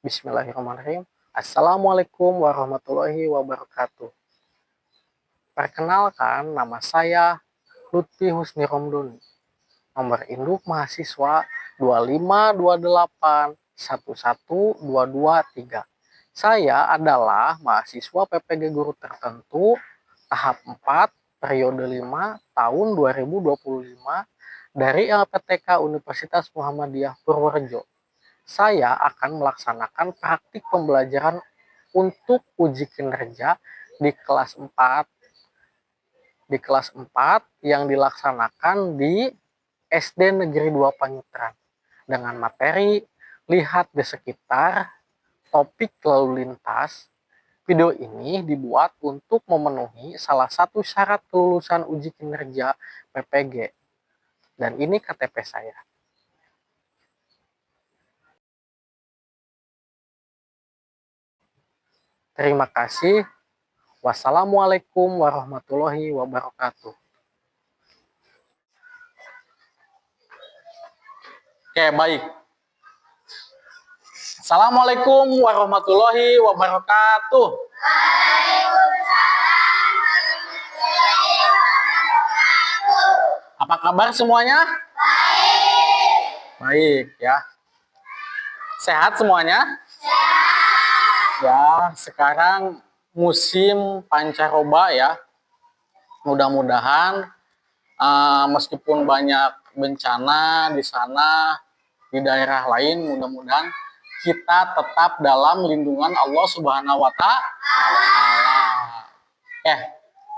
Bismillahirrahmanirrahim. Assalamualaikum warahmatullahi wabarakatuh. Perkenalkan, nama saya Lutfi Husni Romdoni. Nomor induk mahasiswa 252811223. Saya adalah mahasiswa PPG Guru Tertentu tahap 4 periode 5 tahun 2025 dari LPTK Universitas Muhammadiyah Purworejo. Saya akan melaksanakan praktik pembelajaran untuk uji kinerja di kelas 4 yang dilaksanakan di SD Negeri 2 Panyitran dengan materi lihat di sekitar, topik lalu lintas. Video ini dibuat untuk memenuhi salah satu syarat kelulusan uji kinerja PPG. Dan ini KTP saya. Terima kasih. Wassalamualaikum warahmatullahi wabarakatuh. Oke, baik. Assalamualaikum warahmatullahi wabarakatuh. Apa kabar semuanya? Baik ya. Sehat semuanya? Ya, sekarang musim pancaroba ya. Mudah-mudahan meskipun banyak bencana di sana, di daerah lain, mudah-mudahan kita tetap dalam lindungan Allah Subhanahu wa Ta'ala.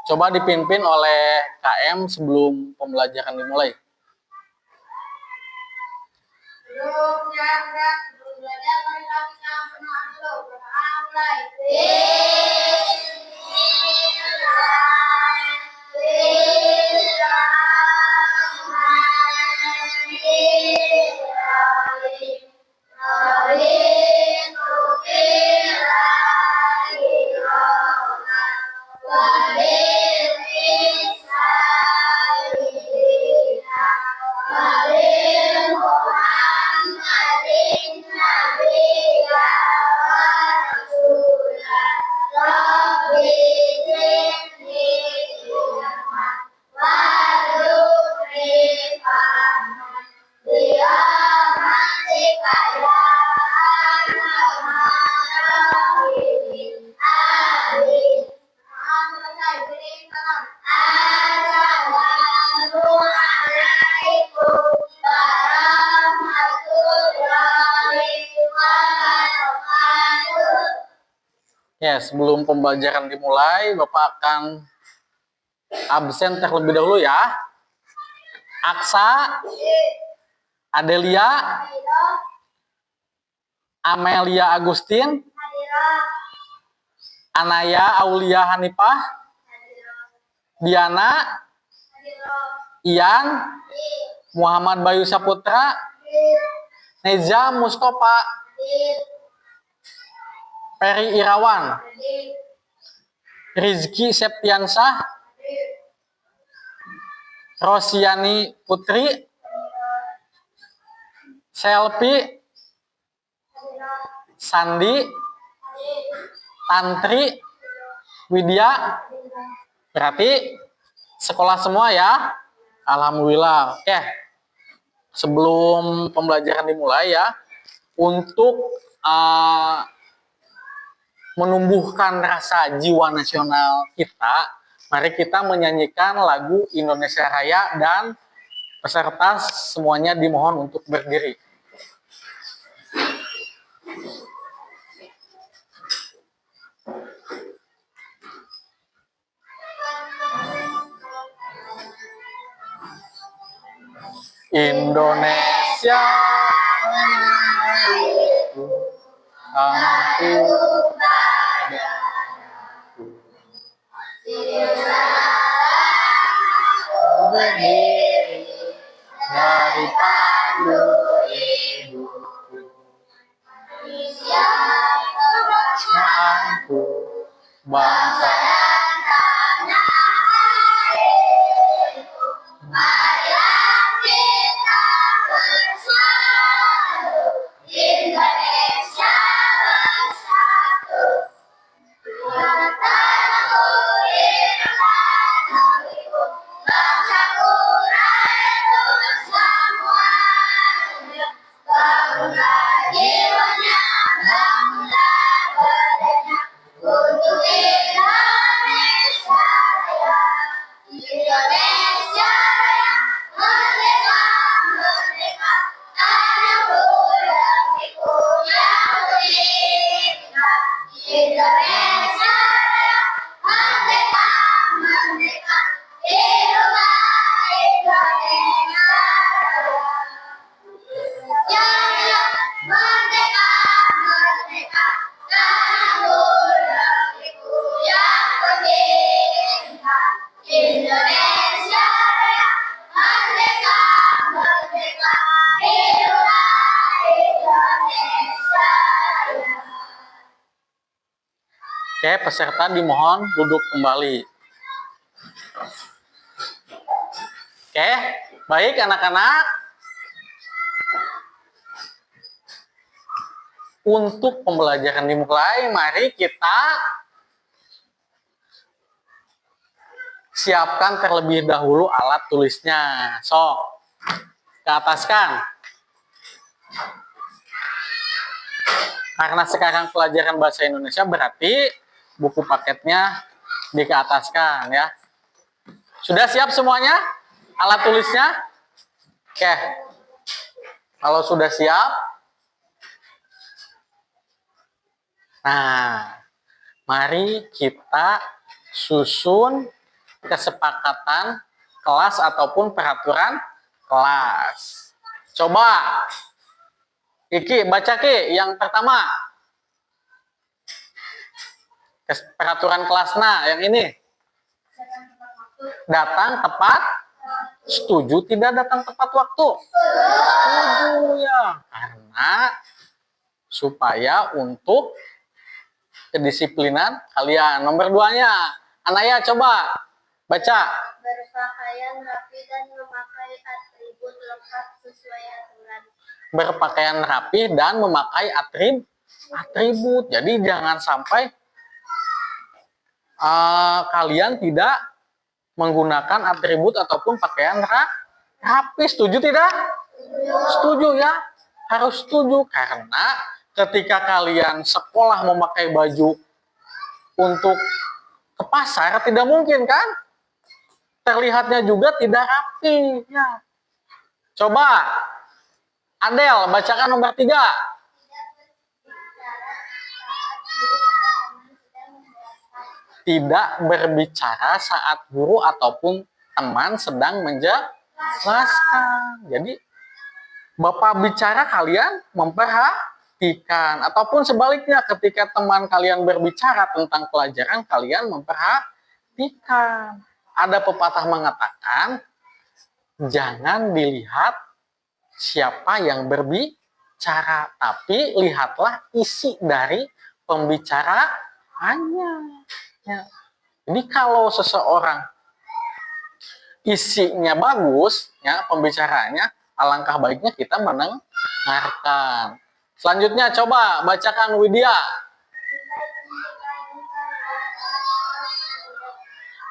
Coba dipimpin oleh KM sebelum pembelajaran dimulai. Ya, sebelum pembelajaran dimulai, Bapak akan absen terlebih dahulu ya. Aksa, Adelia, Amelia Agustin, Anaya Aulia Hanifah, Diana, Ian, Muhammad Bayu Saputra, Neza Mustafa, Peri Irawan, Rizky Septiansah, Rosiani Putri, Selvi, Sandi, Tantri, Widya. Berarti sekolah semua ya. Alhamdulillah. Oke. Sebelum pembelajaran dimulai ya, untuk menumbuhkan rasa jiwa nasional kita, mari kita menyanyikan lagu Indonesia Raya dan peserta semuanya dimohon untuk berdiri. Indonesia aku berdiri dari pandu ibuku, aku bangsa Indonesia jiwanya bangunlah badannya untuk Indonesia Raya. Indonesia Raya, merdeka, merdeka, tanahku negeriku yang berdeka. Indonesia Raya, merdeka, merdeka, hiduplah Indonesia Raya. Jaya, merdeka, merdeka, tanahku negeriku yang berdeka. Indonesia Raya, merdeka, merdeka, hiduplah Indonesia Raya. Oke, peserta dimohon duduk kembali. Oke, baik anak-anak. Untuk pembelajaran dimulai, mari kita siapkan terlebih dahulu alat tulisnya. Sok, ke ataskan. Karena sekarang pelajaran bahasa Indonesia, berarti buku paketnya dikeataskan ya. Sudah siap semuanya? Alat tulisnya? Oke. Kalau sudah siap, nah, mari kita susun kesepakatan kelas ataupun peraturan kelas. Coba, Iki, baca Ki, yang pertama. Peraturan kelasnya, yang ini. Datang tepat, setuju tidak datang tepat waktu? Setuju ya, karena supaya untuk kedisiplinan kalian. Nomor 2-nya, Anaya coba baca. Berpakaian rapi dan memakai atribut lengkap sesuai aturan. Berpakaian rapi dan memakai atribut. Jadi jangan sampai kalian tidak menggunakan atribut ataupun pakaian rapi. Setuju tidak? Setuju ya. Harus setuju karena ketika kalian sekolah memakai baju untuk ke pasar tidak mungkin kan? Terlihatnya juga tidak rapi ya. Coba Adel bacakan nomor 3. Tidak berbicara saat guru ataupun teman sedang menjelaskan. Jadi Bapak bicara kalian memperhatikan, ataupun sebaliknya ketika teman kalian berbicara tentang pelajaran kalian memperhatikan. Ada pepatah mengatakan jangan dilihat siapa yang berbicara, tapi lihatlah isi dari pembicaraannya. Ya. Jadi kalau seseorang isinya bagus, ya pembicaraannya, alangkah baiknya kita mendengarkan. Selanjutnya coba bacakan Widya.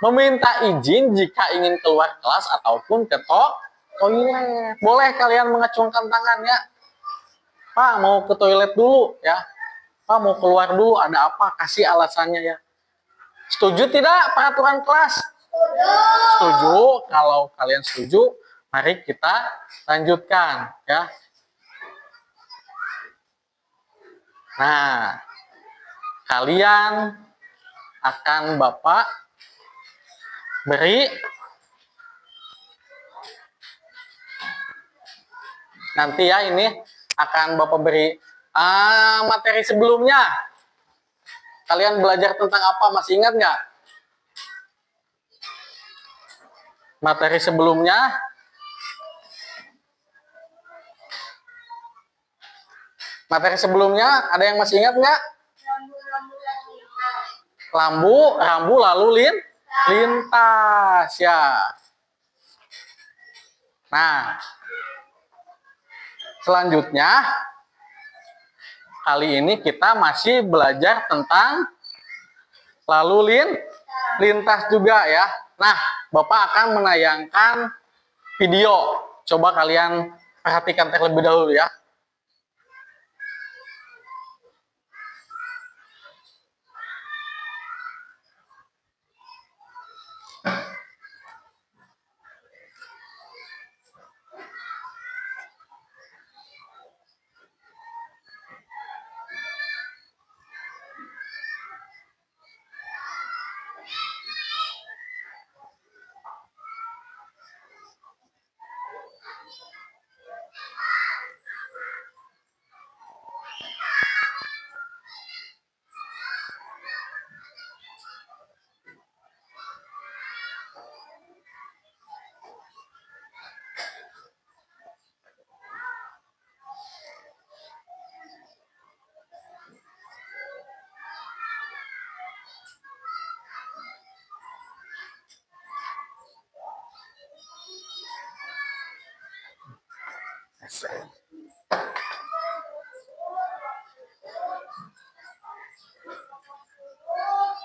Meminta izin jika ingin keluar kelas ataupun ke toilet. Boleh kalian mengacungkan tangan ya. Pak mau ke toilet dulu ya. Pak mau keluar dulu, ada apa? Kasih alasannya ya. Setuju tidak peraturan kelas? Setuju. Kalau kalian setuju, mari kita lanjutkan ya. Nah, kalian akan Bapak beri nanti ya, ini akan Bapak beri materi sebelumnya. Kalian belajar tentang apa? Masih ingat nggak? Materi sebelumnya ada yang masih ingat nggak? Rambu lalu lintas ya. Nah, selanjutnya kali ini kita masih belajar tentang lalu lintas juga ya. Nah, Bapak akan menayangkan video. Coba kalian perhatikan terlebih dahulu ya.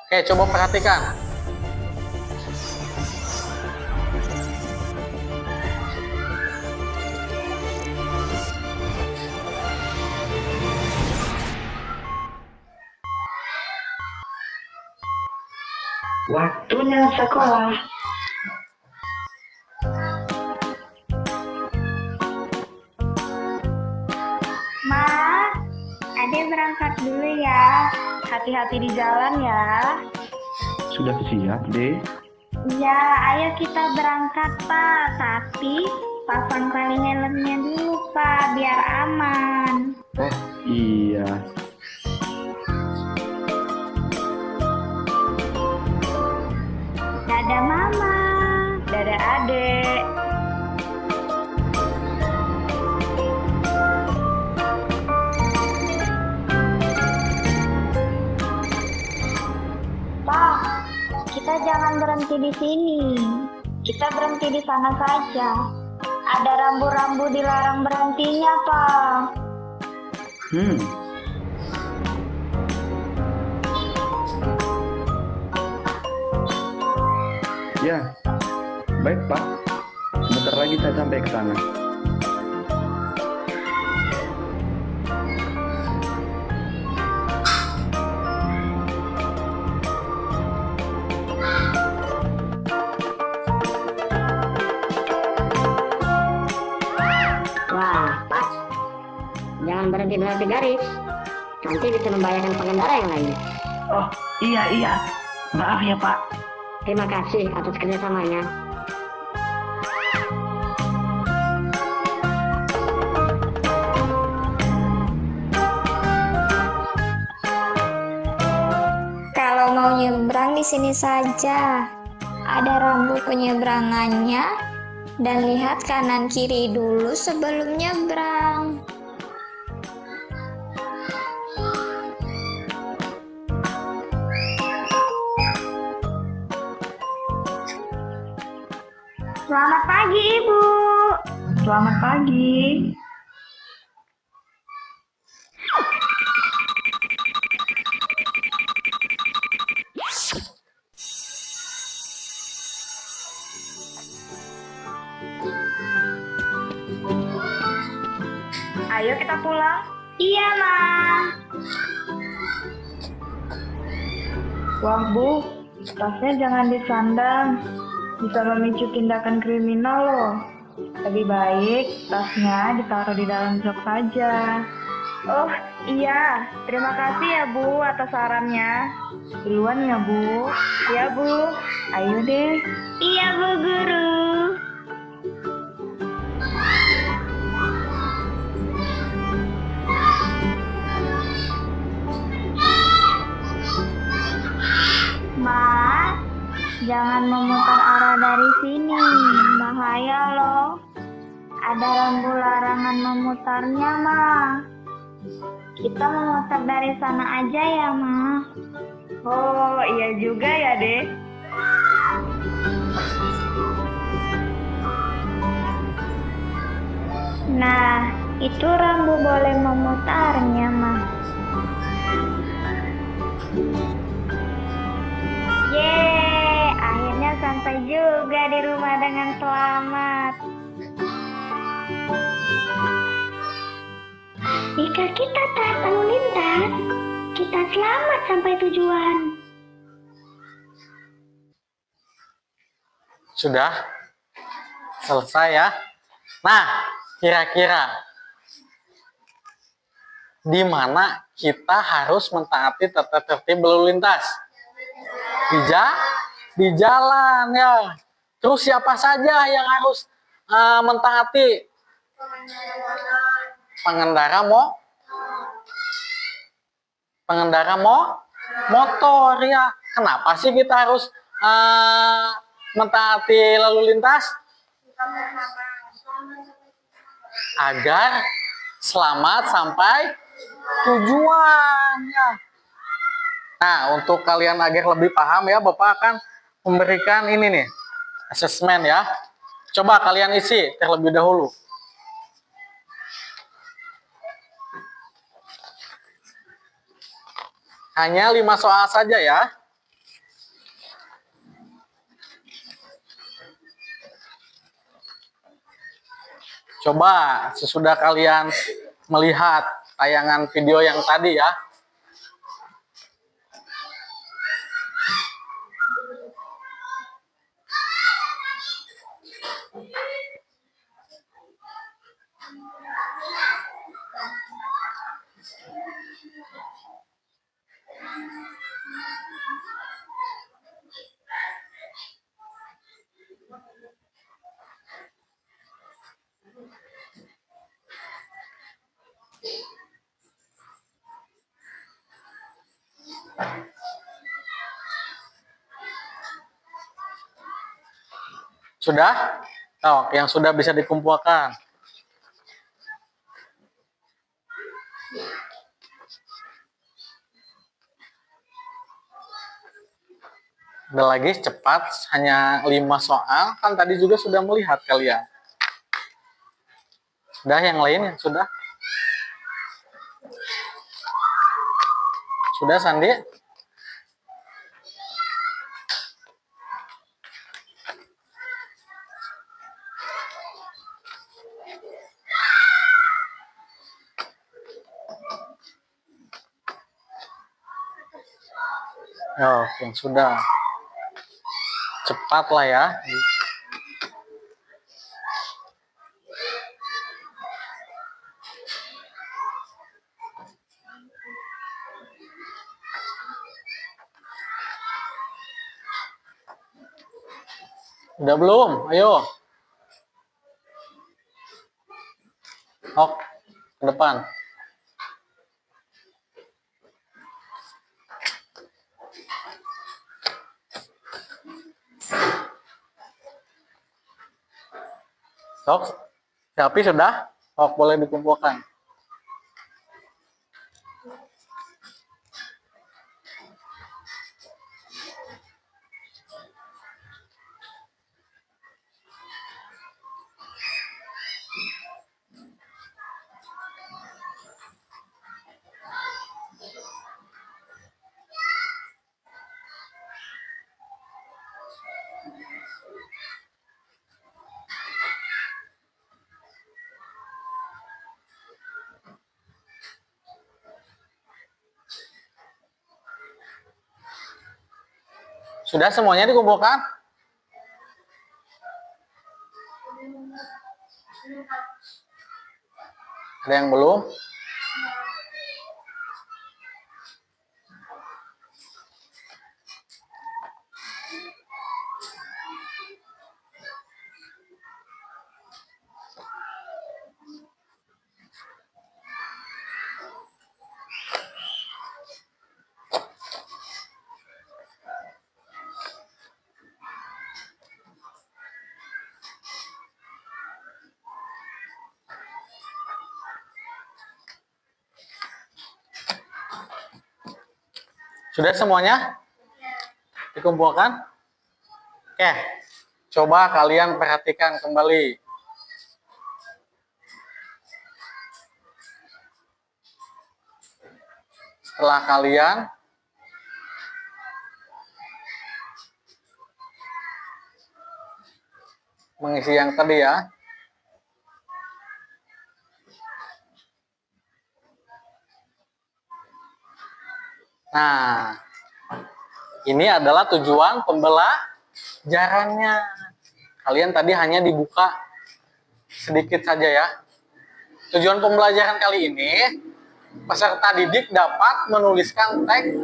Oke, coba perhatikan. Waktunya sekolah. Ma, Ade berangkat dulu ya. Hati-hati di jalan ya. Sudah siap, Dek? Iya, ayo kita berangkat, Pak. Tapi pasang tali helmnya dulu, Pak, biar aman. Oh, iya. Dadah Mama. Dadah Adek. Pak, kita jangan berhenti di sini. Kita berhenti di sana saja. Ada rambu-rambu dilarang berhentinya, Pak. Ya, baik Pak. Sebentar lagi saya sampai ke sana. Wah, pas. Jangan berhenti garis. Nanti bisa membahayakan pengendara yang lain. Oh, iya. Maaf ya, Pak. Terima kasih atas kerjasamanya. Kalau mau nyebrang di sini saja. Ada rambu penyeberangannya dan lihat kanan kiri dulu sebelum nyebrang. Selamat pagi, Ibu. Selamat pagi. Ayo kita pulang. Iya, Ma. Wah, Bu, tasnya jangan disandang. Bisa memicu tindakan kriminal loh. Lebih baik tasnya ditaruh di dalam jok saja. Oh, iya. Terima kasih ya, Bu, atas sarannya. Duluan ya, Bu. Ya, Bu. Ayo deh. Iya, Bu Guru. Ma, jangan memutar arah dari sini. Bahaya loh. Ada rambu larangan memutarnya, Ma. Kita memutar dari sana aja ya, Ma. Oh, iya juga ya, Dek. Nah, itu rambu boleh memutarnya, Ma. Yeay, akhirnya sampai juga di rumah dengan selamat. Jika kita taat lalu lintas, kita selamat sampai tujuan. Sudah selesai ya. Nah, kira-kira di mana kita harus mentaati tata tertib lalu lintas? Di jalan ya. Terus siapa saja yang harus mentaati? Pengendara motor ya. Kenapa sih kita harus mentaati lalu lintas? Agar selamat sampai tujuan ya. Nah, untuk kalian agar lebih paham ya, Bapak akan memberikan ini nih, asesmen ya. Coba kalian isi terlebih dahulu. Hanya 5 soal saja ya. Coba sesudah kalian melihat tayangan video yang tadi ya. Sudah? Oh, yang sudah bisa dikumpulkan. Ada lagi cepat, hanya 5 soal. Kan tadi juga sudah melihat kalian. Sudah yang lain yang sudah? Sudah Sandi? Oh, yang sudah. Cepat lah ya. Udah belum? Ayo. Oh, ke depan. Sok, tapi sudah? Oh, boleh dikumpulkan. Sudah semuanya dikumpulkan? Ada yang belum? Sudah semuanya dikumpulkan? Oke, coba kalian perhatikan kembali. Setelah kalian mengisi yang tadi ya. Nah, ini adalah tujuan pembelajarannya. Kalian tadi hanya dibuka sedikit saja ya. Tujuan pembelajaran kali ini, peserta didik dapat menuliskan teks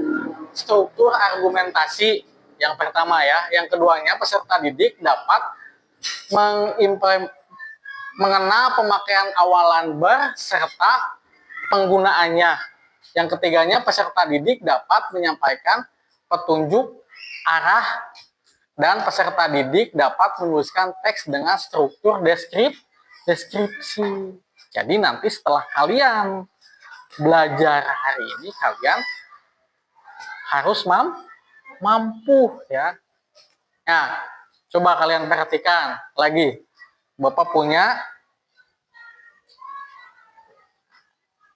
struktur argumentasi yang pertama ya. Yang keduanya, peserta didik dapat mengenal pemakaian awalan ber serta penggunaannya. Yang ketiganya, peserta didik dapat menyampaikan petunjuk arah dan peserta didik dapat menuliskan teks dengan struktur deskripsi. Jadi nanti setelah kalian belajar hari ini, kalian harus mampu ya. Nah, coba kalian perhatikan lagi. Bapak punya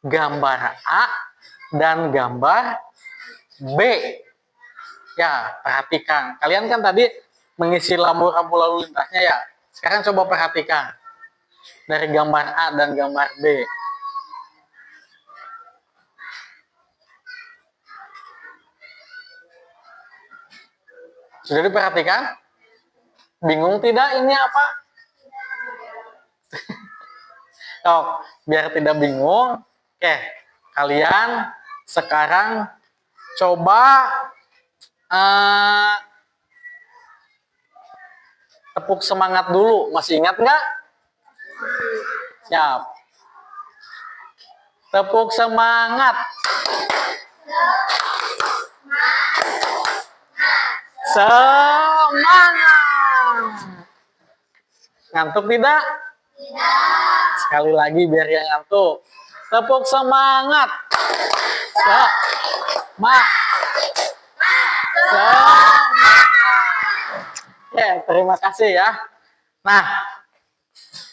gambar A dan gambar B. Ya, perhatikan. Kalian kan tadi mengisi rambu-rambu lalu lintasnya ya. Sekarang coba perhatikan dari gambar A dan gambar B. Sudah diperhatikan? Bingung tidak ini apa? Oh, biar tidak bingung, oke, kalian sekarang coba tepuk semangat dulu. Masih ingat nggak? Siap. Tepuk semangat. Semangat. Ngantuk tidak? Tidak. Sekali lagi biar yang ngantuk. Tepuk semangat. Semangat. Oke, terima kasih ya. Nah,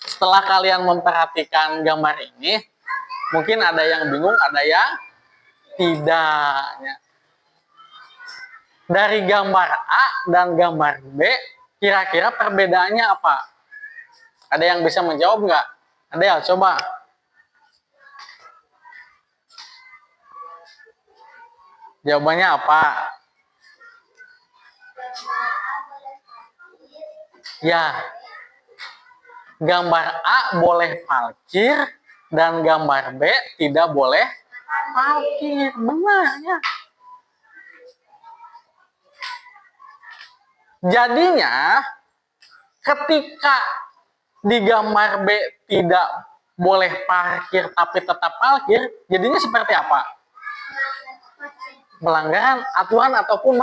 setelah kalian memperhatikan gambar ini, mungkin ada yang bingung, ada yang tidak. Dari gambar A dan gambar B, kira-kira perbedaannya apa? Ada yang bisa menjawab nggak? Ada ya? Coba. Jawabannya apa? Ya, gambar A boleh parkir dan gambar B tidak boleh parkir. Benar ya. Jadinya ketika di gambar B tidak boleh parkir tapi tetap parkir, jadinya seperti apa? Pelanggaran aturan ataupun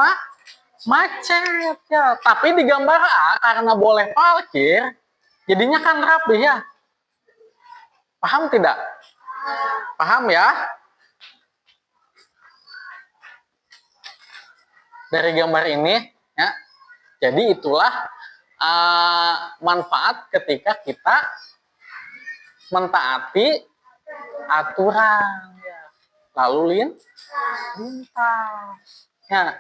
macet ya. Tapi di gambar A karena boleh parkir, jadinya kan rapi ya. Paham tidak? Paham ya? Dari gambar ini ya. Jadi itulah manfaat ketika kita mentaati aturan ya. Lalu lintas. Ya.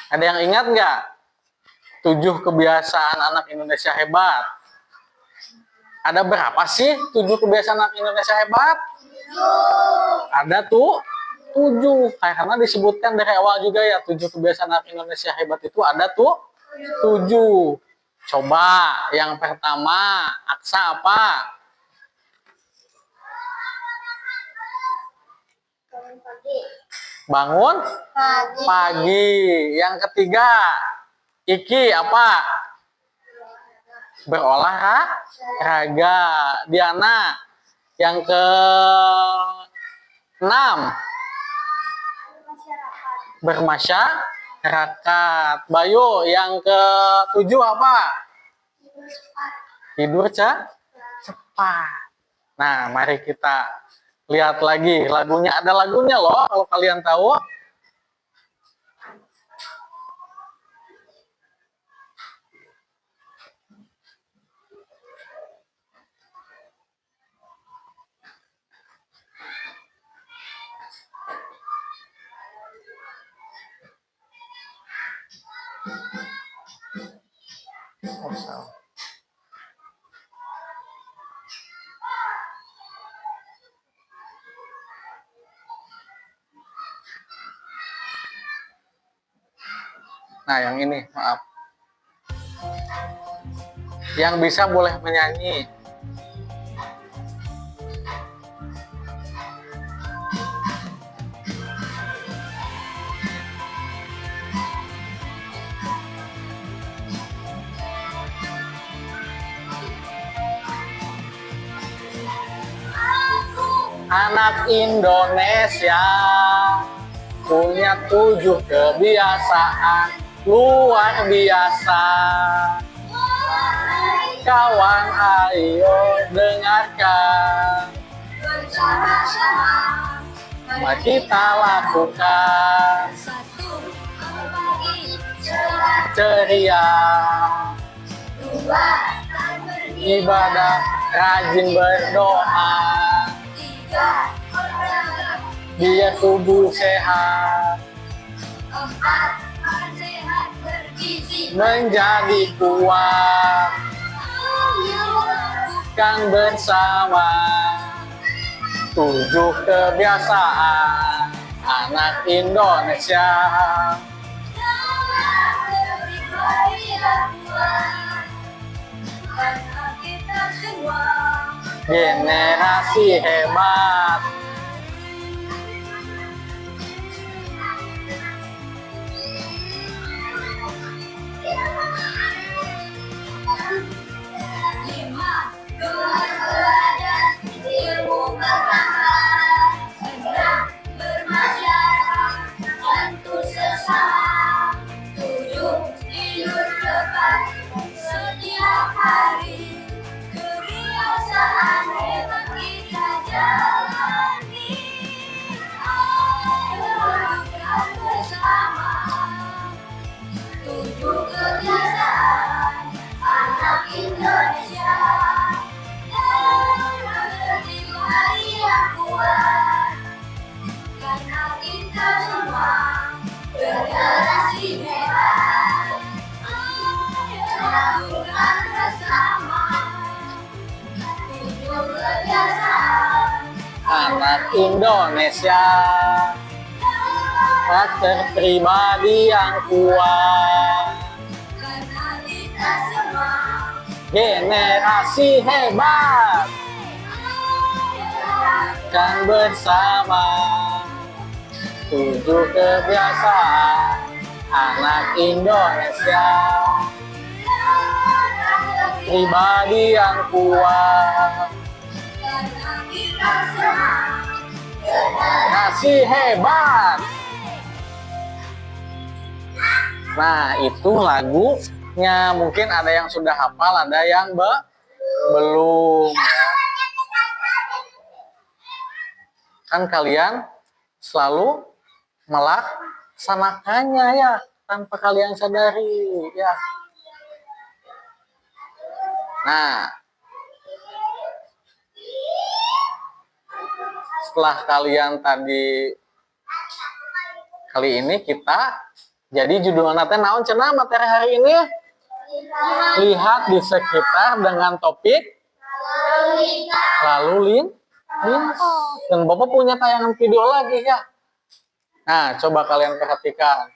Ada yang ingat nggak? 7 kebiasaan anak Indonesia hebat. Ada berapa sih 7 kebiasaan anak Indonesia hebat? Ada tuh 7. Karena disebutkan dari awal juga ya, 7 kebiasaan anak Indonesia hebat itu ada tuh 7. Coba yang pertama, Aksa apa? Bangun pagi. Yang ketiga, Iki apa? Berolahraga. Diana, yang ke-6, bermasyarakat. Bayu, yang ke-7 apa? Tidur cepat. Nah, mari kita lihat lagi lagunya. Ada lagunya loh, kalau kalian tahu. Nah, yang ini, maaf. Yang bisa boleh menyanyi. Anak Indonesia punya 7 kebiasaan luar biasa. Kawan, ayo dengarkan, bersama-sama mari kita lakukan. 1. Ceria. 2. Ibadah, rajin berdoa. 3. biar tubuh sehat. Menjadi kuat kan bersama. 7 kebiasaan anak Indonesia. Generasi hebat. Anak Indonesia, karakter pribadi yang kuat, generasi hebat, kan bersama. 7 kebiasaan anak Indonesia, pribadi yang kuat, generasi hebat. Nah, itu lagunya. Mungkin ada yang sudah hafal, ada yang belum. Kan kalian selalu melaksanakannya ya, tanpa kalian sadari ya. Nah, setelah kalian kali ini kita jadi judulnya teh naon cenah materi hari ini? Lihat di sekitar dengan topik lalu lintas. Dan Bapak punya tayangan video lagi ya. Nah, coba kalian perhatikan.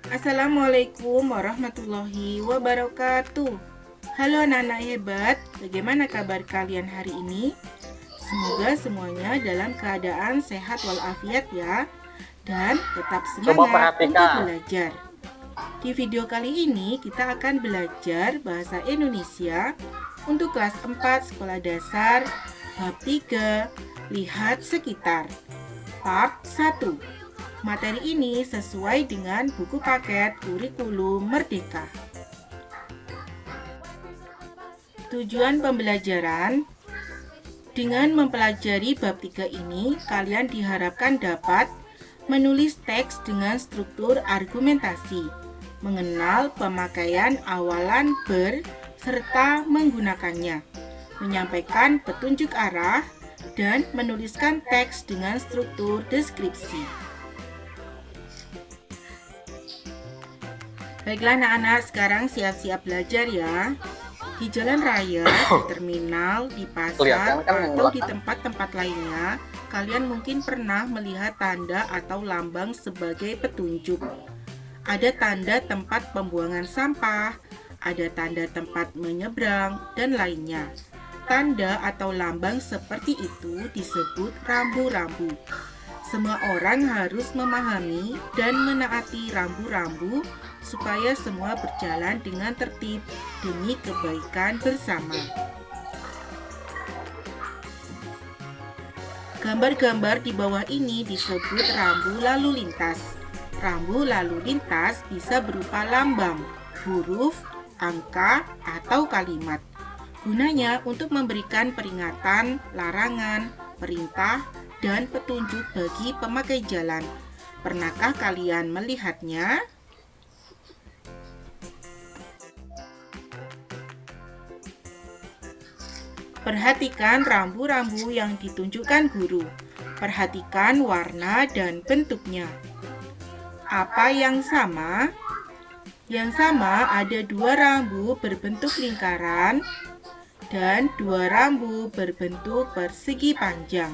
Assalamualaikum warahmatullahi wabarakatuh. Halo anak-anak hebat, bagaimana kabar kalian hari ini? Semoga semuanya dalam keadaan sehat walafiat ya, dan tetap semangat untuk belajar. Di video kali ini kita akan belajar bahasa Indonesia untuk kelas 4 sekolah dasar, bab 3, lihat sekitar, part 1. Materi ini sesuai dengan buku paket kurikulum Merdeka. Tujuan pembelajaran: dengan mempelajari bab 3 ini, kalian diharapkan dapat menulis teks dengan struktur argumentasi, mengenal pemakaian awalan ber serta menggunakannya, menyampaikan petunjuk arah, dan menuliskan teks dengan struktur deskripsi. Baiklah anak-anak, sekarang siap-siap belajar ya. Di jalan raya, di terminal, di pasar, atau di tempat-tempat lainnya, kalian mungkin pernah melihat tanda atau lambang sebagai petunjuk. Ada tanda tempat pembuangan sampah, ada tanda tempat menyeberang, dan lainnya. Tanda atau lambang seperti itu disebut rambu-rambu. Semua orang harus memahami dan menaati rambu-rambu supaya semua berjalan dengan tertib demi kebaikan bersama. Gambar-gambar di bawah ini disebut rambu lalu lintas. Rambu lalu lintas bisa berupa lambang, huruf, angka, atau kalimat. Gunanya untuk memberikan peringatan, larangan, perintah, dan petunjuk bagi pemakai jalan. Pernahkah kalian melihatnya? Perhatikan rambu-rambu yang ditunjukkan guru. Perhatikan warna dan bentuknya. Apa yang sama? Yang sama ada 2 rambu berbentuk lingkaran dan 2 rambu berbentuk persegi panjang.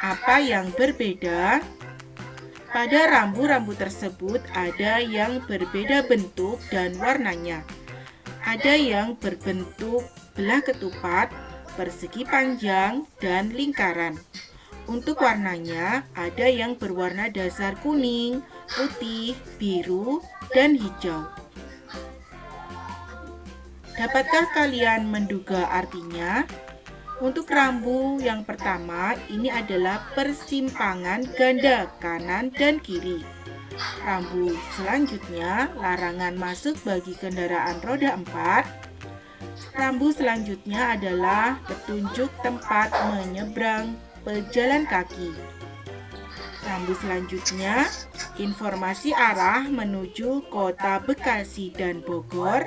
Apa yang berbeda? Pada rambu-rambu tersebut ada yang berbeda bentuk dan warnanya. Ada yang berbentuk belah ketupat, persegi panjang, dan lingkaran. Untuk warnanya, ada yang berwarna dasar kuning, putih, biru, dan hijau. Dapatkah kalian menduga artinya? Untuk rambu yang pertama, ini adalah persimpangan ganda kanan dan kiri. Rambu selanjutnya, larangan masuk bagi kendaraan roda 4. Rambu selanjutnya adalah petunjuk tempat menyeberang pejalan kaki. Rambu selanjutnya, informasi arah menuju kota Bekasi dan Bogor.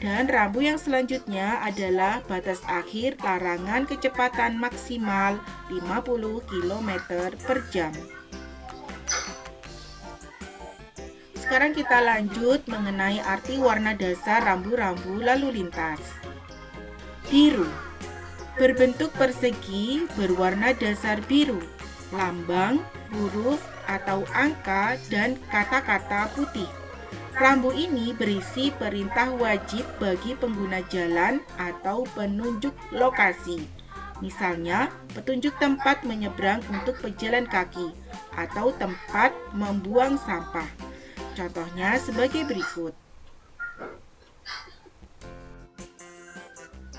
Dan rambu yang selanjutnya adalah batas akhir larangan kecepatan maksimal 50 km per jam. Sekarang kita lanjut mengenai arti warna dasar rambu-rambu lalu lintas. Biru, berbentuk persegi berwarna dasar biru, lambang, huruf, atau angka, dan kata-kata putih. Rambu ini berisi perintah wajib bagi pengguna jalan atau penunjuk lokasi. Misalnya, petunjuk tempat menyeberang untuk pejalan kaki atau tempat membuang sampah. Contohnya sebagai berikut.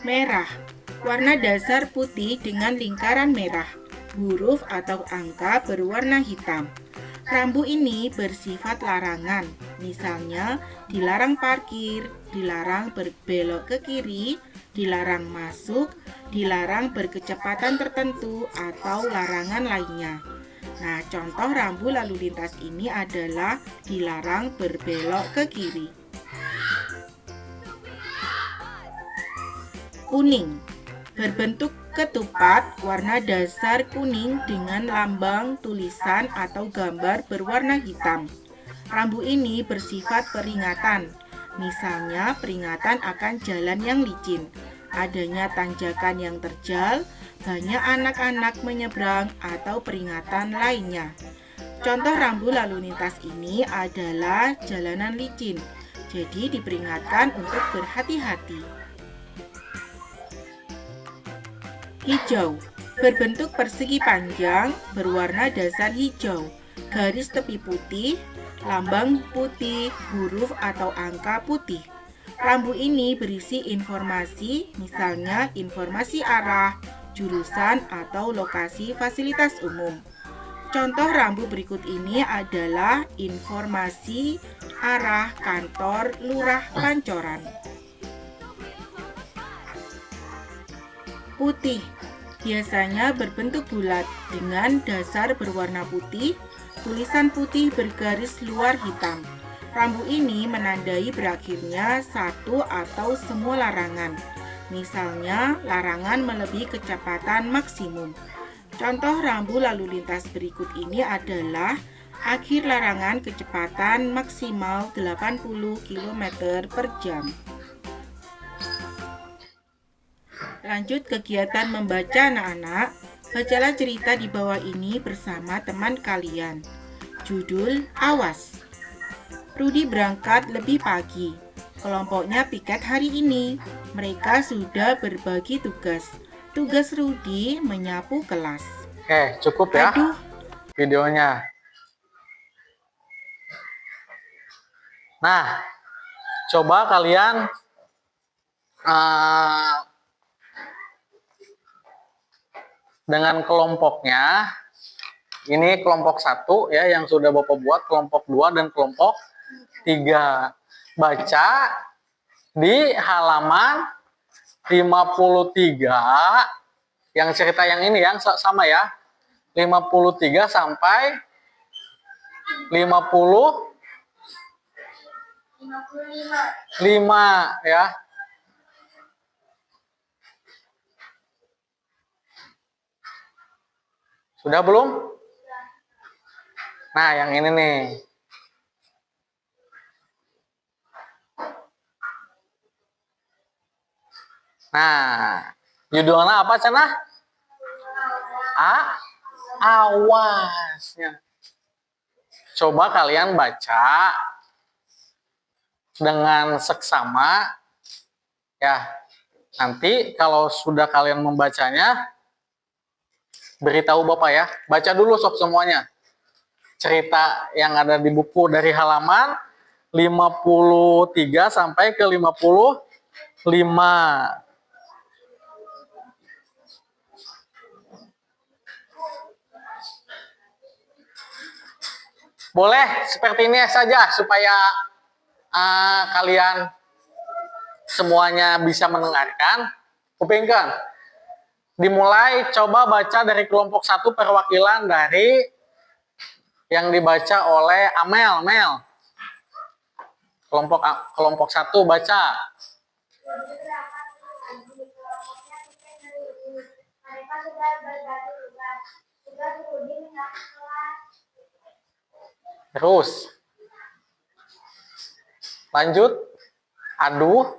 Merah, warna dasar putih dengan lingkaran merah. Huruf atau angka berwarna hitam. Rambu ini bersifat larangan. Misalnya, dilarang parkir, dilarang berbelok ke kiri, dilarang masuk, dilarang berkecepatan tertentu, atau larangan lainnya. Nah, contoh rambu lalu lintas ini adalah dilarang berbelok ke kiri. Kuning, berbentuk ketupat warna dasar kuning dengan lambang, tulisan, atau gambar berwarna hitam. Rambu ini bersifat peringatan. Misalnya, peringatan akan jalan yang licin, adanya tanjakan yang terjal, banyak anak-anak menyeberang, atau peringatan lainnya. Contoh rambu lalu lintas ini adalah jalanan licin, jadi diperingatkan untuk berhati-hati. Hijau, berbentuk persegi panjang, berwarna dasar hijau, garis tepi putih, lambang putih, huruf atau angka putih. Rambu ini berisi informasi, misalnya informasi arah, jurusan, atau lokasi fasilitas umum. Contoh rambu berikut ini adalah informasi arah kantor Lurah Pancoran. Putih, biasanya berbentuk bulat dengan dasar berwarna putih, tulisan putih bergaris luar hitam. Rambu ini menandai berakhirnya satu atau semua larangan. Misalnya, larangan melebihi kecepatan maksimum. Contoh rambu lalu lintas berikut ini adalah akhir larangan kecepatan maksimal 80 km per jam. Lanjut kegiatan membaca anak-anak. Bacalah cerita di bawah ini bersama teman kalian. Judul Awas. Rudi berangkat lebih pagi. Kelompoknya piket hari ini. Mereka sudah berbagi tugas. Tugas Rudi menyapu kelas. Oke, cukup ya videonya. Nah, coba kalian dengan kelompoknya Ini kelompok 1 ya yang sudah Bapak buat, kelompok 2 dan kelompok 3. Baca di halaman 53 yang cerita yang ini yang sama ya. 53 sampai 55 ya. Sudah belum? Nah, yang ini nih. Nah, judulnya apa cenah? Awasnya. Coba kalian baca dengan seksama ya. Nanti kalau sudah kalian membacanya, beritahu Bapak ya. Baca dulu sob semuanya. Cerita yang ada di buku dari halaman 53 sampai ke 55. Boleh seperti ini saja supaya kalian semuanya bisa mendengarkan. Kupingkan. Dimulai, coba baca dari kelompok 1 perwakilan dari yang dibaca oleh Amel. Mel. Kelompok 1 baca. Terus. Lanjut. Aduh.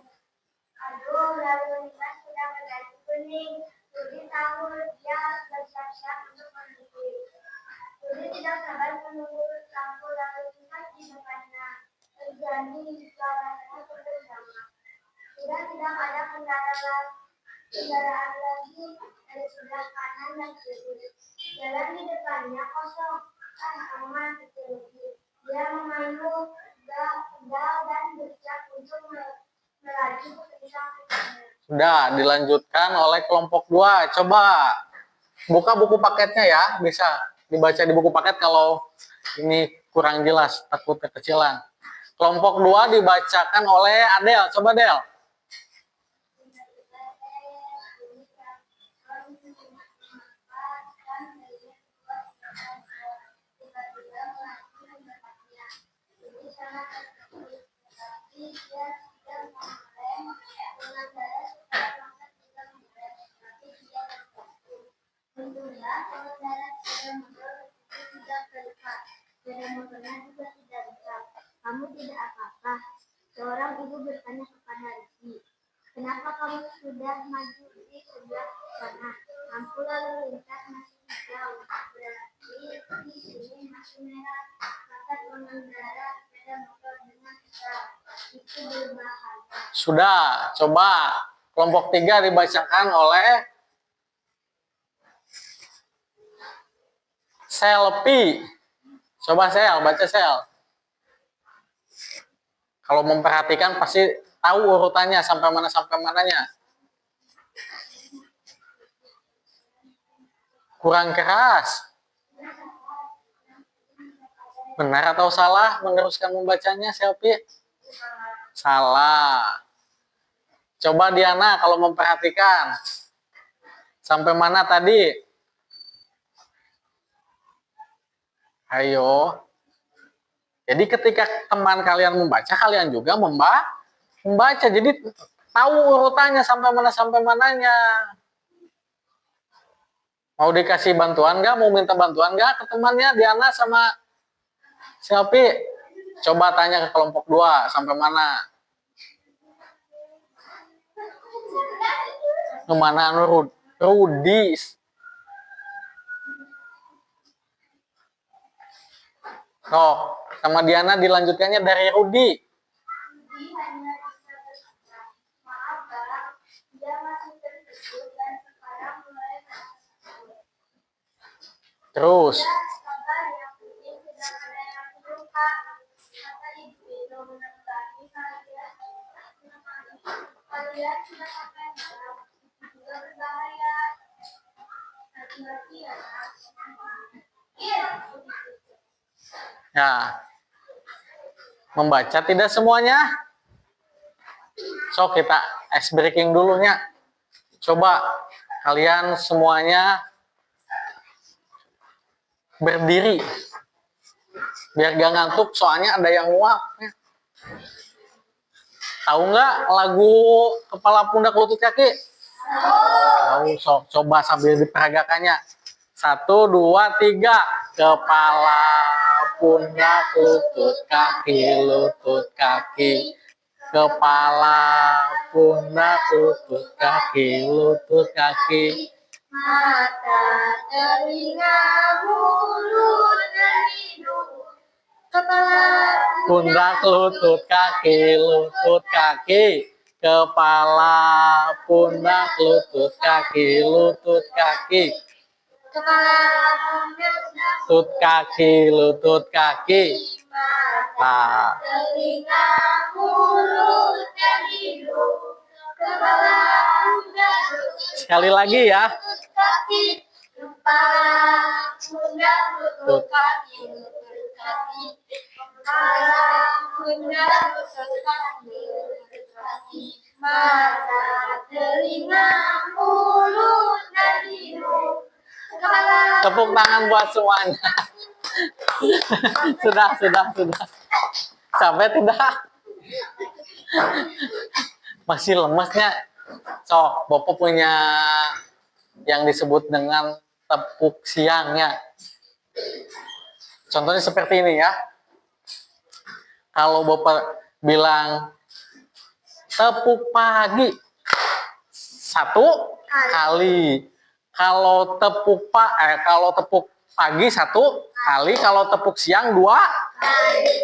Lalu lintas sudah berganti kuning. Rudi tahu dia bersiap-siap untuk pergi. Rudi tidak sabar menunggu lampu lalu lintas di depannya. Terjadi suaranya bersama. Sudah tidak ada kendaraan lagi dari sebelah kanan dan kiri. Jalan di depannya kosong. Aman kecil. Dia memandu pedal dan bersiap untuk melaju ke sampingnya. Sudah dilanjutkan oleh kelompok 2. Coba buka buku paketnya ya. Bisa dibaca di buku paket kalau ini kurang jelas, takut kekecilan. Kelompok 2 dibacakan oleh Adel. Coba Del. Untungnya pengendara sepeda motor itu tidak terlihat. Sepeda motornya juga tidak rusak. Kamu tidak apa-apa? Seorang ibu bertanya kepada Rizky. Kenapa kamu sudah maju di sebelah sana? Lampu lalu lintas masih hijau. Berarti di sini masih merah. Maka pengendara sepeda motor dengan kesal. Itu berbahaya. Sudah, coba kelompok 3 dibacakan oleh Selfie. Coba Sel, baca Sel. Kalau memperhatikan pasti tahu urutannya sampai mananya. Kurang keras. Benar atau salah meneruskan membacanya, Selfie? Salah. Coba Diana kalau memperhatikan. Sampai mana tadi? Ayo. Jadi ketika teman kalian membaca, kalian juga membaca. Jadi tahu urutannya sampai mananya. Mau dikasih bantuan nggak? Mau minta bantuan nggak ke temannya Diana sama Selfie? Coba tanya ke kelompok 2 sampai mana? Kemana Rudi? Oh, sama Diana dilanjutkannya dari Rudi. Terus. Nah, membaca tidak semuanya. So, kita ice breaking dulunya. Coba kalian semuanya berdiri. Biar gak ngantuk, soalnya ada yang nguap. Tahu nggak lagu Kepala Pundak Lutut Kaki? Tahu, so, coba sambil diperagakannya. 1, 2, 3. Kepala, pundak, lutut, kaki, lutut, kaki. Kepala, pundak, lutut, kaki, lutut, kaki. Mata, telinga, mulut, dan hidung. Kepala, Pundak, lutut, kaki, lutut, kaki. Kepala, pundak, lutut, kaki, lutut, kaki. kepala, Lutut kaki, lutut kaki. Nah, telinga, mulut, dan hidung. Kepala, pundak, sekali lagi ya. kaki. Kepala, pundak, lutut, kaki, lutut, kaki. Kepala, pundak, lutut, kaki, lutut, kaki. Mata, telinga, mulut, dan hidung. Kepala, Tepuk tangan buat semuanya. Sudah. Sampai tidak? Masih lemesnya. So, Bapak punya yang disebut dengan tepuk siangnya. Contohnya seperti ini ya. Kalau Bapak bilang tepuk pagi 1 kali. Kalau tepuk pagi 1 kali, kalau tepuk siang 2 kali.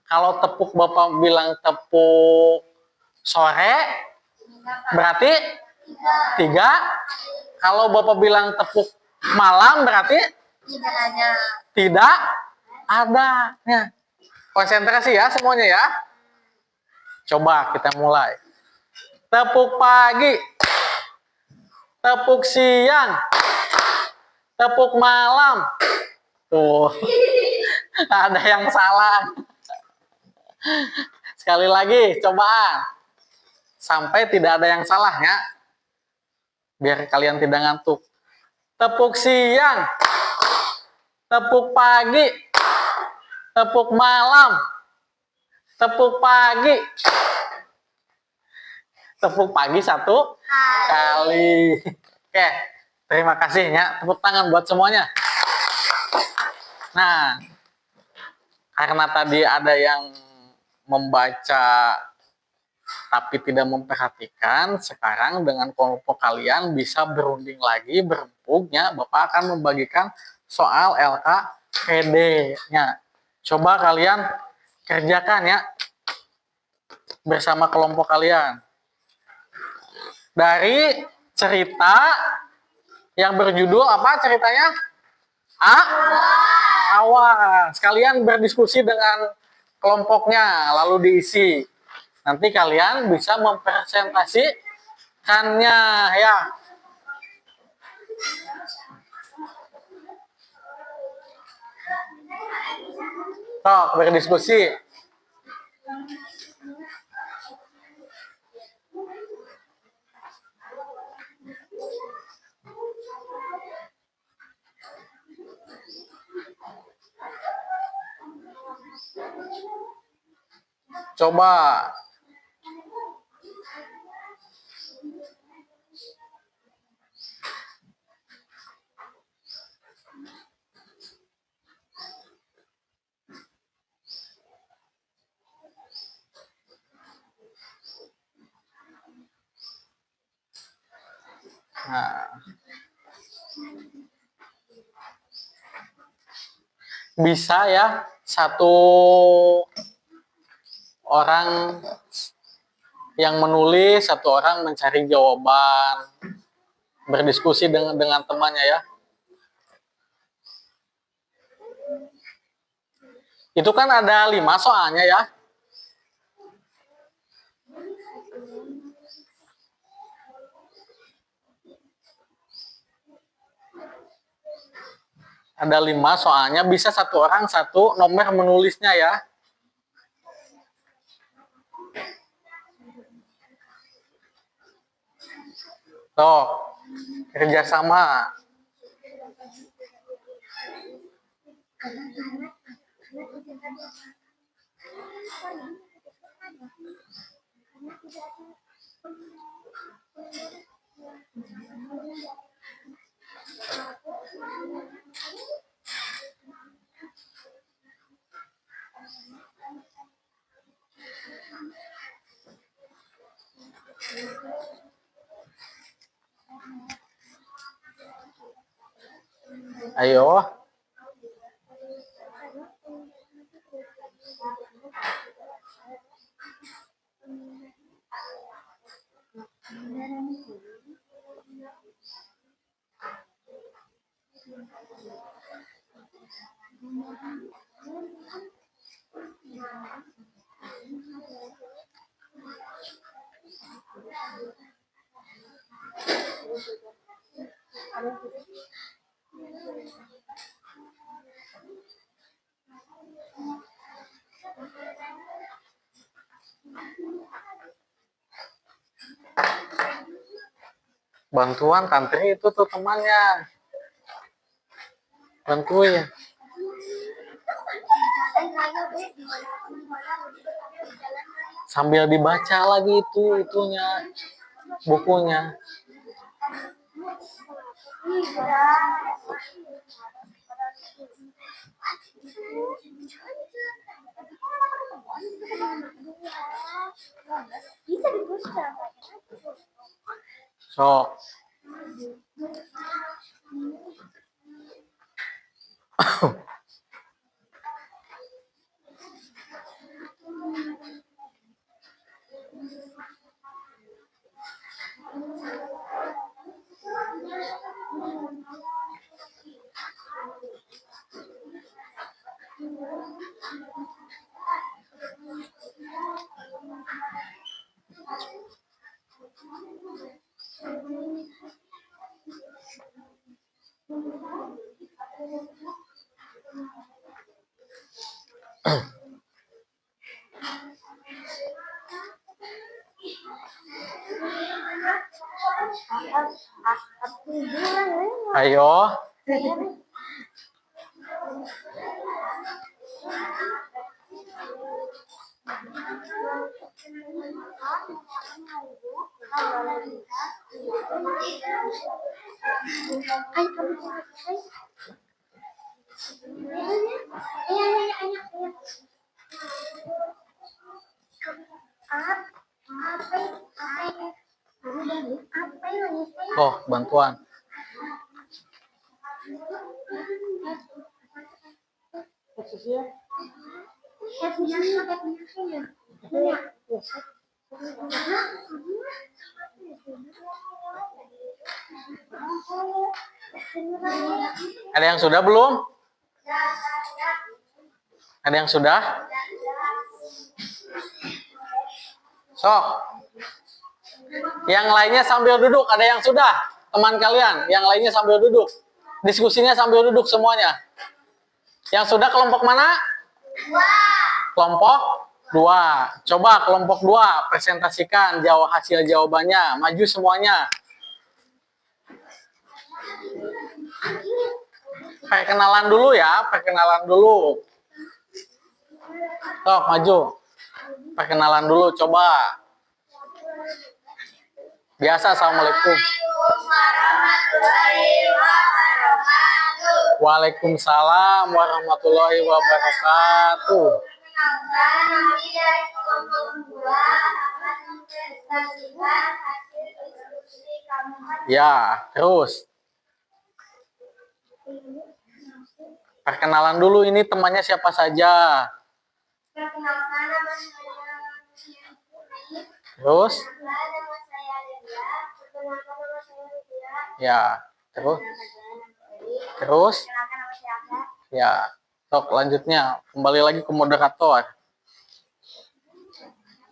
Kalau tepuk Bapak bilang tepuk sore berarti 3. Kalau Bapak bilang tepuk malam berarti tidak ada. Konsentrasi ya semuanya ya. Coba kita mulai. Tepuk pagi, tepuk siang, tepuk malam. Tuh, ada yang salah. Sekali lagi, coba. Sampai tidak ada yang salah ya. Biar kalian tidak ngantuk. Tepuk siang, tepuk pagi, tepuk malam, tepuk pagi. Tepuk pagi 1 kali. Oke, terima kasih ya. Tepuk tangan buat semuanya. Nah, karena tadi ada yang membaca tapi tidak memperhatikan, sekarang dengan kelompok kalian bisa berunding lagi, berempuknya. Bapak akan membagikan soal LKPD-nya. Coba kalian kerjakan ya bersama kelompok kalian. Dari cerita yang berjudul apa ceritanya? Awal. Sekalian berdiskusi dengan kelompoknya, lalu diisi. Nanti kalian bisa mempresentasikannya ya. Sok, berdiskusi. Coba. Nah. Bisa ya, satu orang yang menulis, satu orang mencari jawaban, berdiskusi dengan temannya ya. Itu kan ada 5 soalnya ya. Ada 5 soalnya, bisa satu orang satu nomor menulisnya ya. Tuh, kerjasama. Ayo. Bantuan Tantri itu tuh temannya. Bantuin. Sambil dibaca lagi itunya bukunya. Sok. Ayo. Oh, bantuan. Ada yang sudah belum? Ada yang sudah? Sok. Yang lainnya sambil duduk. Ada yang sudah? Teman kalian, yang lainnya sambil duduk. Diskusinya sambil duduk semuanya. Yang sudah kelompok mana? 2. Kelompok 2. Coba kelompok 2 presentasikan hasil jawabannya. Maju semuanya. Perkenalan dulu ya, perkenalan dulu. Sok, maju. Perkenalan dulu, coba. Biasa, assalamualaikum. Waalaikumsalam warahmatullahi wabarakatuh. Ya, terus. Perkenalan dulu, ini temannya siapa saja. Terus? Ya, terus? Ya, sok lanjutnya. Kembali lagi ke moderator.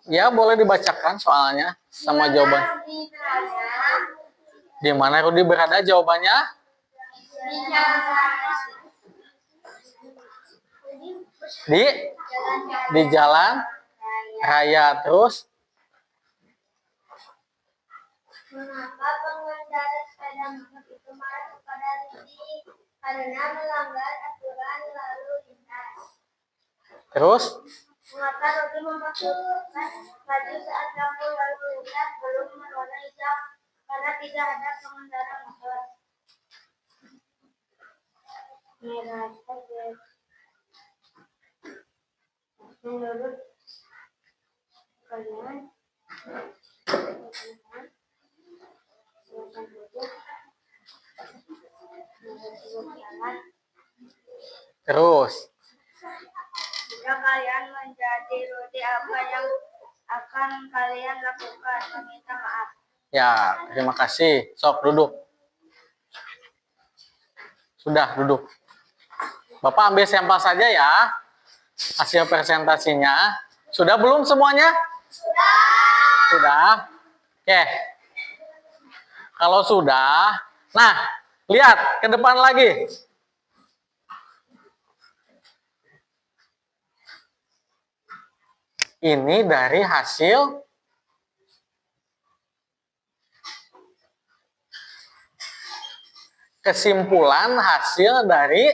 Ya, boleh dibacakan soalnya sama jawaban. Di mana Rudi berada jawabannya? di jalan raya. Terus Mengapa pengendara sepeda motor itu marah kepada Rudi karena melanggar aturan lalu lintas? terus Mengapa Rudi memaksakan maju saat lampu lalu lintas belum berwarna hijau karena tidak ada pengendara motor? Merah saja. Menurut kalian, terus jika kalian menjadi Rudi, apa yang akan kalian lakukan? Meminta maaf. ya, terima kasih. Sok duduk. Sudah duduk. Bapak ambil sampel saja ya. Hasil presentasinya. Sudah belum semuanya? Sudah. Oke. Kalau sudah, nah, lihat ke depan lagi. Ini dari hasil kesimpulan hasil dari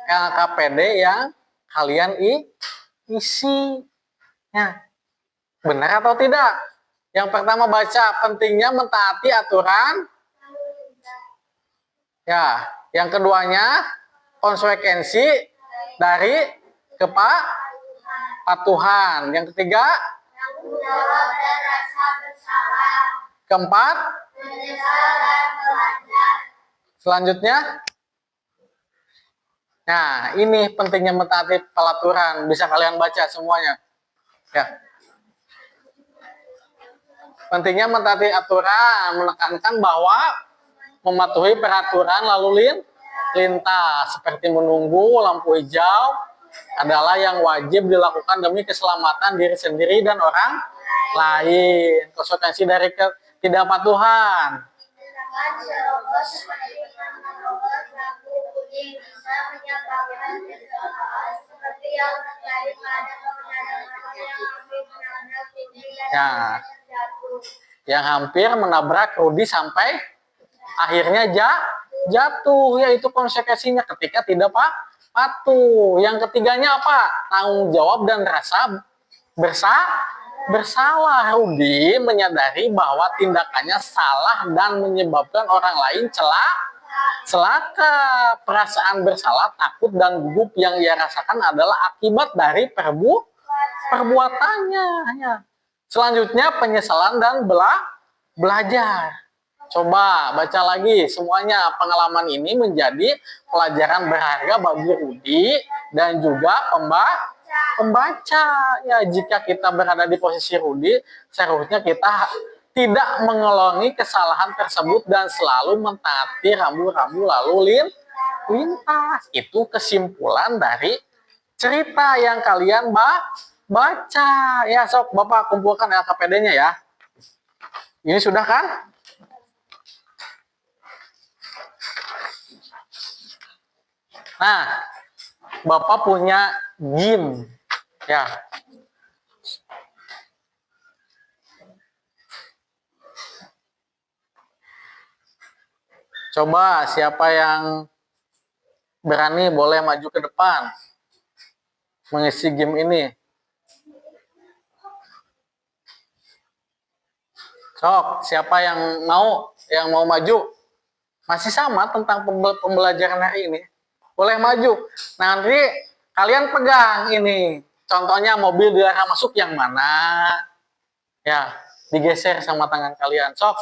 LKPD yang kalian isi. Ya, benar atau tidak? Yang pertama baca, pentingnya mentaati aturan. Ya, yang keduanya konsekuensi dari kepatuhan. Yang ketiga, Tanggung jawab dan rasa bersalah. keempat, Menyesal dan belajar. selanjutnya. Nah, ini pentingnya mentaati pelaturan. Bisa kalian baca semuanya. Ya. Pentingnya mentaati aturan, menekankan bahwa mematuhi peraturan lalu lintas seperti menunggu lampu hijau adalah yang wajib dilakukan demi keselamatan diri sendiri dan orang lain. Konsekuensi dari ketidakpatuhan. Tindakan serobot seperti menerobos lampu kuning bisa menyebabkan kecelakaan seperti yang terjadi pada pengendara motor yang hampir menabrak Rudi dan Ya. terjatuh. Yang hampir menabrak Rudi sampai akhirnya jatuh, yaitu konsekuensinya ketika tidak patuh. Yang ketiganya apa? Tanggung jawab dan rasa bersalah. Rudi menyadari bahwa tindakannya salah dan menyebabkan orang lain celaka. Perasaan bersalah, takut, dan gugup yang ia rasakan adalah akibat dari perbuatannya. Ya. Selanjutnya penyesalan dan belajar. Coba baca lagi semuanya. Pengalaman ini menjadi pelajaran berharga bagi Rudi dan juga pembaca. Ya, jika kita berada di posisi Rudi, seharusnya kita tidak mengulangi kesalahan tersebut dan selalu mentaati rambu-rambu lalu lintas. Itu kesimpulan dari cerita yang kalian baca. Ya, sok Bapak kumpulkan LKPD-nya ya. Ini sudah kan? Nah, Bapak punya GIM. Ya. Coba siapa yang berani boleh maju ke depan mengisi GIM ini. Sok, siapa yang mau maju? Masih sama tentang pembelajaran hari ini. Boleh maju. Nanti kalian pegang ini. Contohnya mobil dilarang masuk yang mana? Ya, digeser sama tangan kalian. Sok,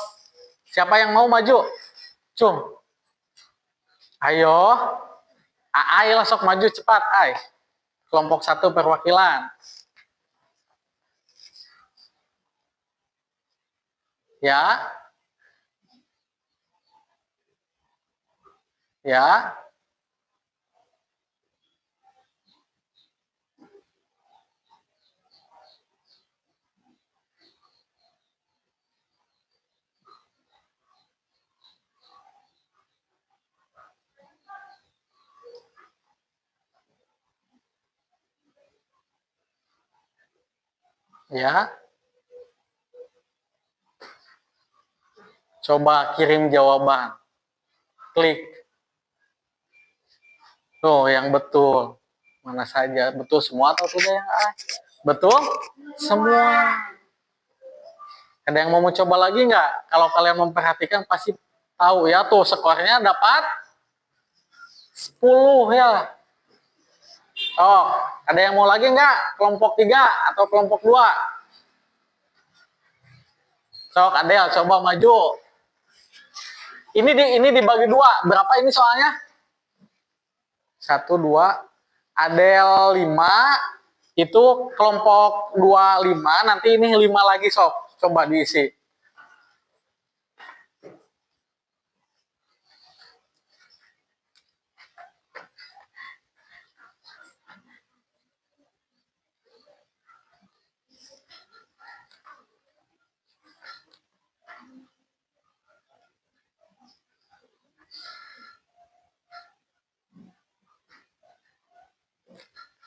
siapa yang mau maju? Cung. Ayo. Ayo sok maju cepat, ay. Kelompok 1 perwakilan. Ya. Ya. Ya. Coba kirim jawaban. Klik. Tuh, yang betul. Mana saja? Betul semua atau tidak yang A? Betul? Semua. Ada yang mau coba lagi nggak? Kalau kalian memperhatikan pasti tahu ya. Tuh, skornya dapat 10 ya. Oh, ada yang mau lagi nggak? Kelompok 3 atau kelompok 2? Sok, Adel, coba maju. Ini dibagi 2. Berapa ini soalnya? 1, 2. Adel 5. Itu kelompok 2, 5. Nanti ini 5 lagi, sok. Coba diisi.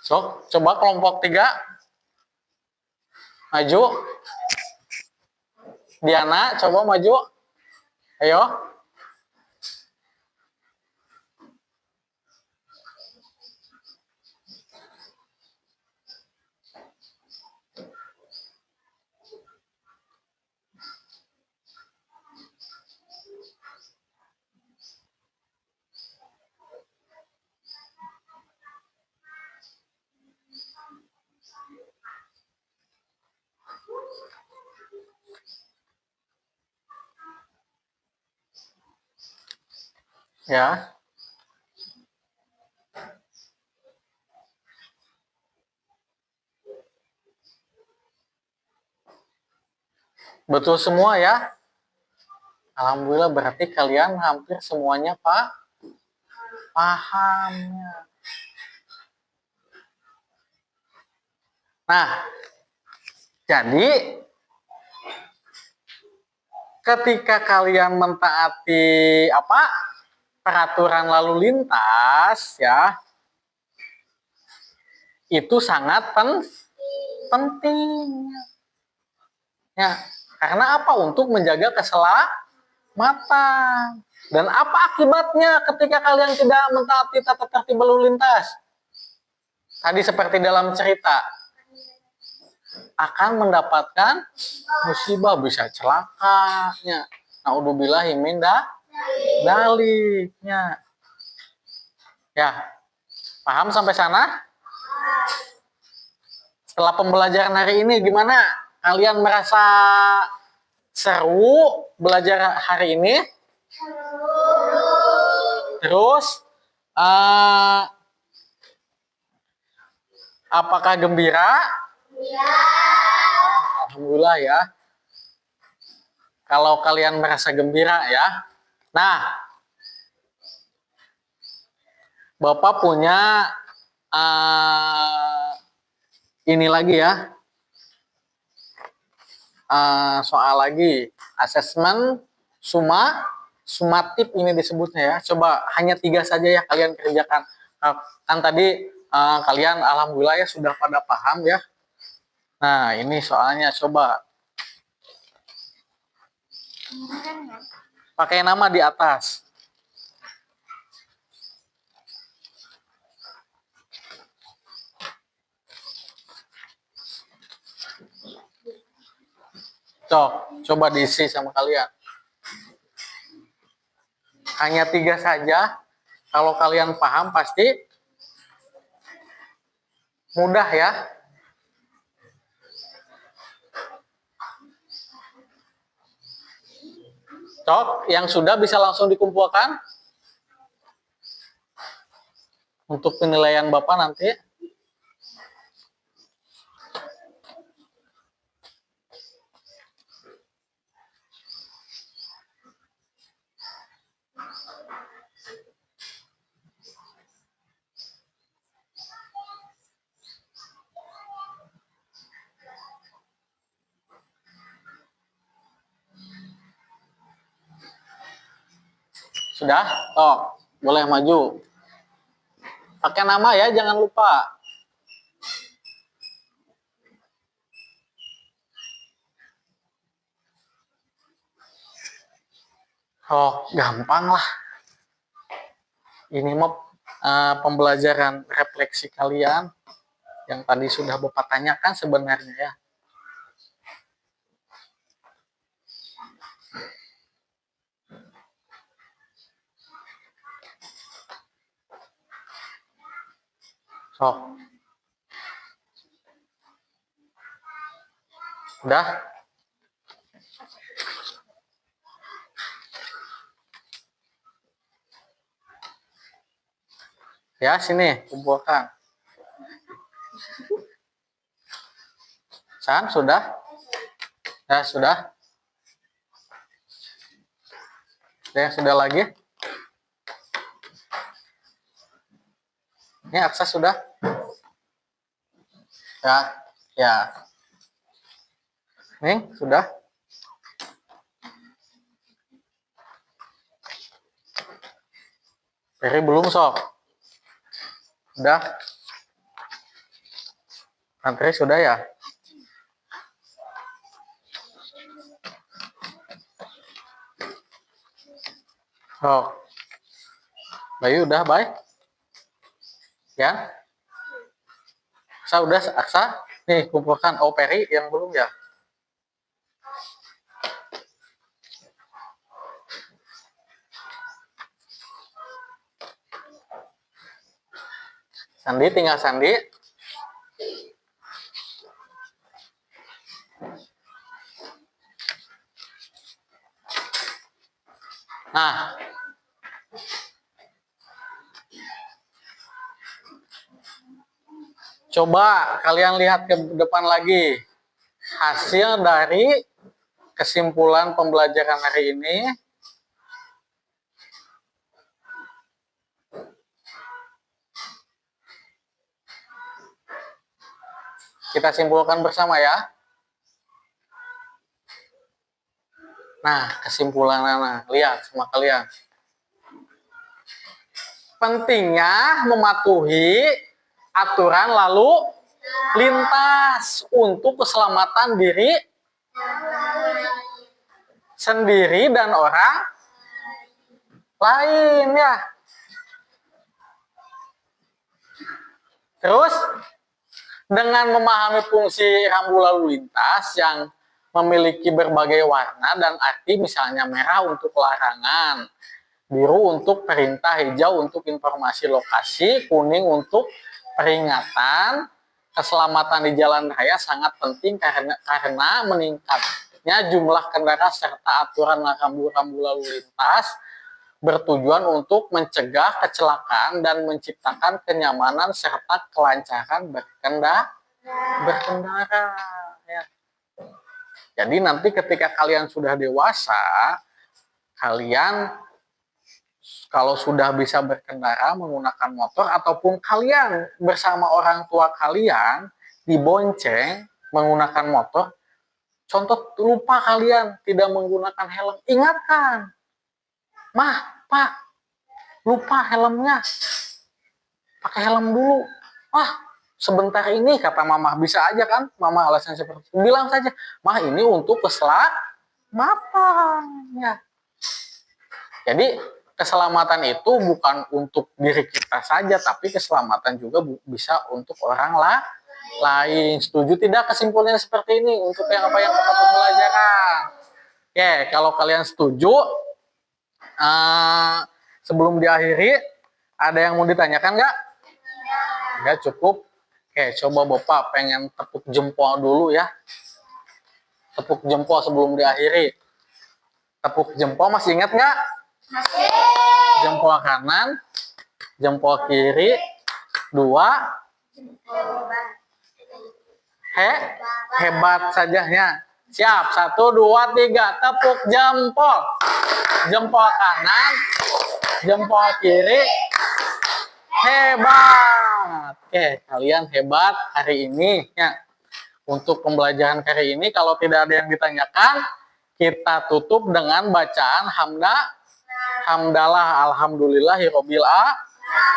Sok, coba kelompok 3. Maju. Diana, coba maju. Ayo. Ya. Betul semua ya. Alhamdulillah berarti kalian hampir semuanya pahamnya. Nah, jadi ketika kalian mentaati peraturan lalu lintas ya, itu sangat penting. Ya, karena apa? Untuk menjaga keselamatan. Dan apa akibatnya ketika kalian tidak mentaati tata tertib lalu lintas? Tadi seperti dalam cerita, akan mendapatkan musibah, bisa celakanya. Naudzubillahi min daliknya. Ya, paham sampai sana? Setelah pembelajaran hari ini gimana? Kalian merasa seru belajar hari ini? Terus, apakah gembira? Alhamdulillah ya. Kalau kalian merasa gembira ya. Nah, Bapak punya ini lagi ya. Soal lagi. Asesmen sumatif ini disebutnya ya. Coba hanya 3 saja ya kalian kerjakan. Kan tadi kalian alhamdulillah ya sudah pada paham ya. Nah, ini soalnya coba pakai nama di atas. Coba diisi sama kalian. Hanya 3 saja. Kalau kalian paham pasti mudah ya. Yang sudah bisa langsung dikumpulkan untuk penilaian Bapak nanti. Sudah? Boleh maju. Pakai nama ya, jangan lupa. Oh, gampang lah. Ini mah pembelajaran refleksi kalian yang tadi sudah Bapak tanyakan sebenarnya ya. So, udah? Ya, sini kumpulkan. San, sudah? Ya, sudah. Ada yang sudah lagi? Ini akses sudah? Ya, ya. Nih, sudah? Peri belum, Sob? Sudah? Antri sudah ya? Oh. Bayu udah, baik? Ya? Aksa udah, Aksa? Nih, kumpulkan. Oh, Peri yang belum ya? Sandi, tinggal Sandi. Nah, coba kalian lihat ke depan lagi. Hasil dari kesimpulan pembelajaran hari ini. Kita simpulkan bersama ya. Nah, kesimpulannya, lihat sama kalian. Pentingnya mematuhi aturan lalu lintas untuk keselamatan diri sendiri dan orang lain ya. Terus dengan memahami fungsi rambu lalu lintas yang memiliki berbagai warna dan arti, misalnya merah untuk larangan, biru untuk perintah, hijau untuk informasi lokasi, kuning untuk peringatan. Keselamatan di jalan raya sangat penting karena meningkatnya jumlah kendaraan serta aturan rambu-rambu lalu lintas bertujuan untuk mencegah kecelakaan dan menciptakan kenyamanan serta kelancaran berkendara. Ya. Jadi nanti ketika kalian sudah dewasa, kalian kalau sudah bisa berkendara menggunakan motor ataupun kalian bersama orang tua kalian dibonceng menggunakan motor, contoh lupa kalian tidak menggunakan helm, ingatkan, Mah, Pak, lupa helmnya, pakai helm dulu. Wah, sebentar ini kata Mama, bisa aja kan Mama alasan seperti itu, bilang saja, Mah ini untuk keselamatan ya. Jadi keselamatan itu bukan untuk diri kita saja, tapi keselamatan juga bisa untuk orang lain. Setuju tidak kesimpulannya seperti ini untuk yang apa yang kita pembelajaran? Oke, kalau kalian setuju, sebelum diakhiri, ada yang mau ditanyakan nggak? Ya cukup. Oke, coba Bapak pengen tepuk jempol dulu ya. Tepuk jempol sebelum diakhiri. Tepuk jempol masih ingat nggak? Masih. Jempol kanan, jempol kiri, 2. Hebat sajanya. Siap, 1, 2, 3, tepuk jempol. Jempol kanan, jempol kiri. Hebat. Oke, kalian hebat hari ini ya. Untuk pembelajaran hari ini, kalau tidak ada yang ditanyakan, kita tutup dengan bacaan hamdalah alhamdulillahirobbil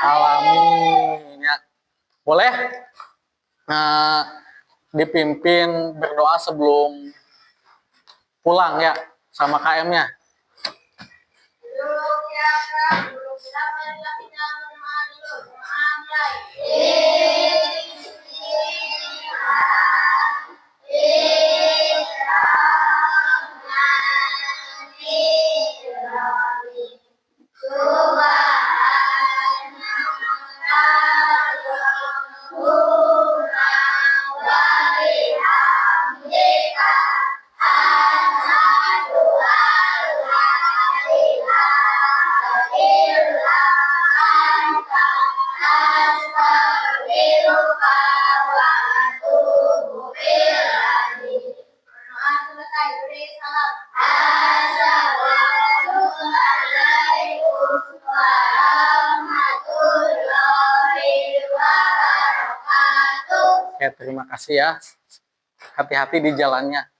alamin ya. Boleh dipimpin berdoa sebelum pulang ya sama KM-nya. Oke, terima kasih ya. Hati-hati di jalannya.